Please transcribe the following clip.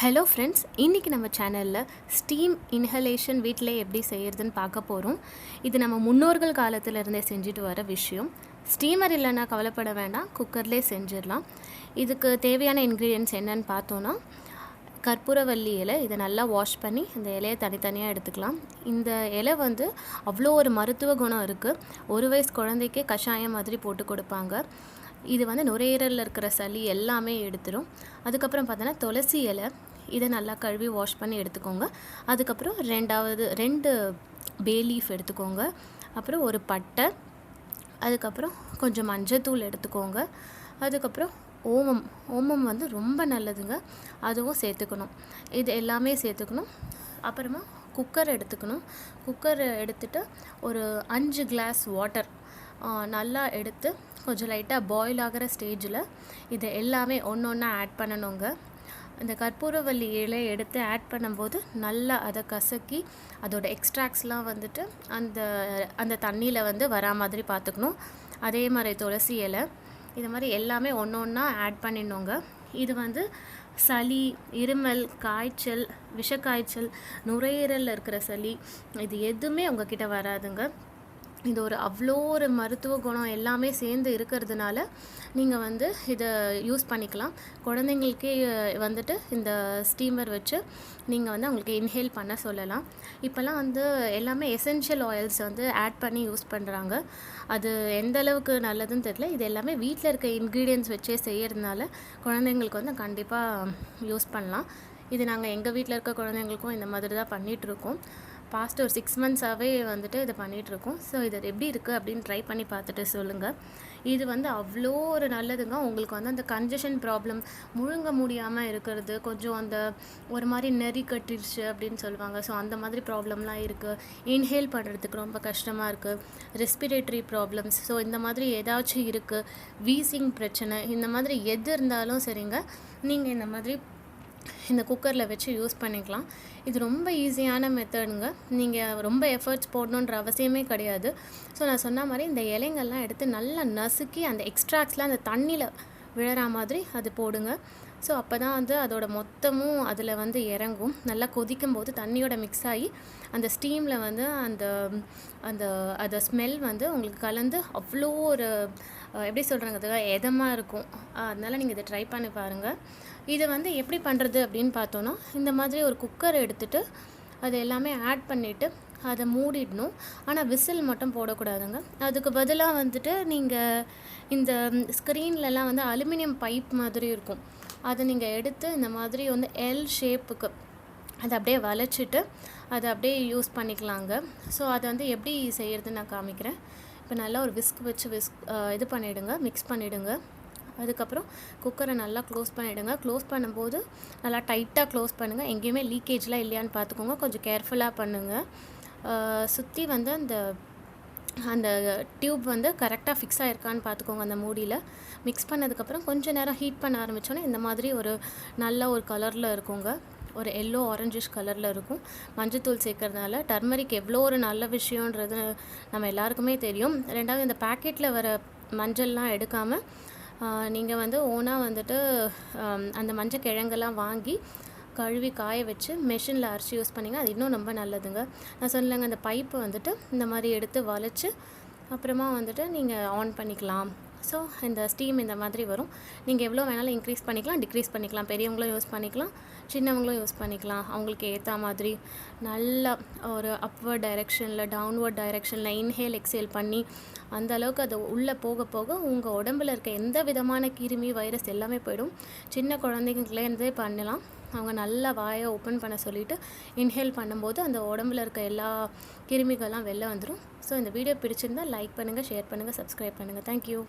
Hello friends, இன்றைக்கி நம்ம சேனலில் ஸ்டீம் இன்ஹலேஷன் வீட்டிலே எப்படி செய்கிறதுன்னு பார்க்க போகிறோம். இது நம்ம முன்னோர்கள் காலத்தில் இருந்தே செஞ்சுட்டு வர விஷயம். ஸ்டீமர் இல்லைன்னா கவலைப்பட வேண்டாம், குக்கர்லேயே செஞ்சிடலாம். இதுக்கு தேவையான இன்க்ரீடியன்ட்ஸ் என்னன்னு பார்த்தோன்னா, கற்பூரவல்லி இலை. இதை நல்லா வாஷ் பண்ணி இந்த இலையை தனித்தனியாக எடுத்துக்கலாம். இந்த இலை வந்து அவ்வளோ ஒரு மருத்துவ குணம் இருக்குது. 1 வயசு குழந்தைக்கே கஷாயம் மாதிரி போட்டு கொடுப்பாங்க. இது வந்து நுரையீரலில் இருக்கிற சளி எல்லாமே எடுத்துடும். அதுக்கப்புறம் பார்த்தோன்னா துளசி இலை. இதை நல்லா கழுவி வாஷ் பண்ணி எடுத்துக்கோங்க. அதுக்கப்புறம் 2 பே லீஃப் எடுத்துக்கோங்க. அப்புறம் ஒரு பட்டை, அதுக்கப்புறம் கொஞ்சம் மஞ்சத்தூள் எடுத்துக்கோங்க. அதுக்கப்புறம் ஓமம் வந்து ரொம்ப நல்லதுங்க, அதுவும் சேர்த்துக்கணும். இது எல்லாமே சேர்த்துக்கணும். அப்புறமா குக்கர் எடுத்துக்கணும். குக்கர் எடுத்துகிட்டு ஒரு 5 கிளாஸ் வாட்டர் நல்லா எடுத்து கொஞ்சம் லைட்டாக பாயில் ஆகிற ஸ்டேஜில் இதை எல்லாமே ஒன்றா ஆட் பண்ணணுங்க. இந்த கற்பூரவல்லி இலை எடுத்து ஆட் பண்ணும்போது நல்லா அதை கசக்கி அதோட எக்ஸ்ட்ராக்ட்ஸ்லாம் வந்துட்டு அந்த தண்ணியில் வந்து வரா மாதிரி பார்த்துக்கணும். அதே மாதிரி துளசி இலை, இது மாதிரி எல்லாமே ஒன்றா ஆட் பண்ணிடணுங்க. இது வந்து சளி, இருமல், காய்ச்சல், விஷக்காய்ச்சல், நுரையீரலில் இருக்கிற சளி, இது எதுவுமே உங்ககிட்ட வராதுங்க. இது அவ்வளோ ஒரு மருத்துவ குணம் எல்லாமே சேர்ந்து இருக்கிறதுனால நீங்கள் வந்து இதை யூஸ் பண்ணிக்கலாம். குழந்தைங்களுக்கே வந்துட்டு இந்த ஸ்டீமர் வச்சு நீங்கள் வந்து அவங்களுக்கு இன்ஹேல் பண்ண சொல்லலாம். இப்போல்லாம் வந்து எல்லாமே எசென்ஷியல் ஆயில்ஸ் வந்து ஆட் பண்ணி யூஸ் பண்ணுறாங்க. அது எந்த அளவுக்கு நல்லதுன்னு தெரியல. இது எல்லாமே வீட்டில் இருக்க இன்க்ரீடியன்ட்ஸ் வச்சே செய்கிறதுனால குழந்தைங்களுக்கு வந்து கண்டிப்பாக யூஸ் பண்ணலாம். இது நாங்கள் எங்கள் வீட்டில் இருக்க குழந்தைங்களுக்கும் இந்த மாதிரி தான் பண்ணிகிட்ருக்கோம். பாஸ்ட் ஒரு 6 மந்த்ஸாகவே வந்துட்டு இதை பண்ணிகிட்ருக்கோம். ஸோ இது எப்படி இருக்குது அப்படின்னு ட்ரை பண்ணி பார்த்துட்டு சொல்லுங்கள். இது வந்து அவ்வளோ ஒரு நல்லதுங்க. உங்களுக்கு வந்து அந்த கன்ஜஷன் ப்ராப்ளம், முழுங்க முடியாமல் இருக்கிறது, கொஞ்சம் அந்த ஒரு மாதிரி நெறி கட்டிடுச்சு அப்படின்னு சொல்லுவாங்க. ஸோ அந்த மாதிரி ப்ராப்ளம்லாம் இருக்குது. இன்ஹேல் பண்ணுறதுக்கு ரொம்ப கஷ்டமாக இருக்குது. ரெஸ்பிரேட்டரி ப்ராப்ளம்ஸ், ஸோ இந்த மாதிரி ஏதாச்சும் இருக்குது, வீசிங் பிரச்சனை, இந்த மாதிரி எது இருந்தாலும் சரிங்க, நீங்கள் இந்த மாதிரி இந்த குக்கரில் வச்சு யூஸ் பண்ணிக்கலாம். இது ரொம்ப ஈஸியான மெத்தடுங்க. நீங்கள் ரொம்ப எஃபர்ட்ஸ் போடணுன்ற அவசியமே கிடையாது. ஸோ நான் சொன்ன மாதிரி இந்த இலைங்கள்லாம் எடுத்து நல்லா நசுக்கி அந்த எக்ஸ்ட்ராக்ட்ஸ்லாம் அந்த தண்ணியில் விழற மாதிரி அது போடுங்க. ஸோ அப்போ தான் வந்து அதோட மொத்தமும் அதில் வந்து இறங்கும். நல்லா கொதிக்கும் போது தண்ணியோட மிக்ஸ் ஆகி அந்த ஸ்டீமில் வந்து அந்த ஸ்மெல் வந்து உங்களுக்கு கலந்து அவ்வளோ ஒரு எப்படி சொல்கிறாங்க, அதுக்காக எதமாக இருக்கும். அதனால் நீங்கள் இதை ட்ரை பண்ணி பாருங்கள். இதை வந்து எப்படி பண்ணுறது அப்படின்னு பார்த்தோன்னா, இந்த மாதிரி ஒரு குக்கர் எடுத்துகிட்டு அது எல்லாமே ஆட் பண்ணிவிட்டு அதை மூடிடணும். ஆனால் விசில் மட்டும் போடக்கூடாதுங்க. அதுக்கு பதிலாக வந்துட்டு நீங்கள் இந்த ஸ்க்ரீன்லலாம் வந்து அலுமினியம் பைப் மாதிரி இருக்கும், அதை நீங்கள் எடுத்து இந்த மாதிரி வந்து எல் ஷேப்புக்கு அதை அப்படியே வளைச்சிட்டு அதை அப்படியே யூஸ் பண்ணிக்கலாங்க. ஸோ அதை வந்து எப்படி செய்கிறதுன்னு நான் காமிக்கிறேன். இப்போ நல்லா ஒரு விஸ்க் வச்சு இது பண்ணிவிடுங்க, மிக்ஸ் பண்ணிவிடுங்க. அதுக்கப்புறம் குக்கரை நல்லா க்ளோஸ் பண்ணிவிடுங்க. க்ளோஸ் பண்ணும்போது நல்லா டைட்டாக க்ளோஸ் பண்ணுங்கள். எங்கேயுமே லீக்கேஜ்லாம் இல்லையான்னு பார்த்துக்கோங்க. கொஞ்சம் கேர்ஃபுல்லாக பண்ணுங்கள். சுற்றி வந்து அந்த டியூப் வந்து கரெக்டாக ஃபிக்ஸ் ஆகிருக்கான்னு பார்த்துக்கோங்க. அந்த மூடியில் மிக்ஸ் பண்ணதுக்கப்புறம் கொஞ்சம் நேரம் ஹீட் பண்ண ஆரம்பித்தோன்னே இந்த மாதிரி ஒரு நல்ல ஒரு கலரில் இருக்குங்க. ஒரு எல்லோ ஆரஞ்சிஷ் கலரில் இருக்கும். மஞ்சத்தூள் சேர்க்கறதுனால டர்மரிக் எவ்வளோ ஒரு நல்ல விஷயன்றது நம்ம எல்லாருக்குமே தெரியும். 2வது, இந்த பேக்கெட்டில் வர மஞ்சள்லாம் எடுக்காமல் நீங்கள் வந்து ஓனாக வந்துட்டு அந்த மஞ்சள் கிழங்கெல்லாம் வாங்கி கழுவி காய வச்சு மெஷினில் அரைச்சி யூஸ் பண்ணிங்க, அது இன்னும் ரொம்ப நல்லதுங்க. நான் சொல்லலைங்க, அந்த பைப்பை வந்துட்டு இந்த மாதிரி எடுத்து வளைச்சி அப்புறமா வந்துட்டு நீங்கள் ஆன் பண்ணிக்கலாம். ஸோ இந்த ஸ்டீம் இந்த மாதிரி வரும். நீங்கள் எவ்வளோ வேணாலும் இன்க்ரீஸ் பண்ணிக்கலாம், டிக்ரீஸ் பண்ணிக்கலாம். பெரியவங்களும் யூஸ் பண்ணிக்கலாம், சின்னவங்களும் யூஸ் பண்ணிக்கலாம். அவங்களுக்கு ஏற்ற மாதிரி நல்லா ஒரு அப்வர்ட் டைரெக்ஷனில், டவுன்வர்ட் டைரெக்ஷனில் இன்ஹேல் எக்ஸேல் பண்ணி அந்த அளவுக்கு அது உள்ளே போக போக உங்கள் உடம்பில் இருக்க எந்த விதமான கிருமி, வைரஸ் எல்லாமே போயிடும். சின்ன குழந்தைங்களேருந்தே பண்ணலாம். அவங்க நல்லா வாயை ஓப்பன் பண்ண சொல்லிவிட்டு இன்ஹேல் பண்ணும்போது அந்த உடம்புல இருக்க எல்லா கிருமிகள்லாம் வெளில வந்துடும். ஸோ இந்த வீடியோ பிடிச்சிருந்தால் லைக் பண்ணுங்கள், ஷேர் பண்ணுங்கள், சப்ஸ்கிரைப் பண்ணுங்கள். தேங்க்யூ.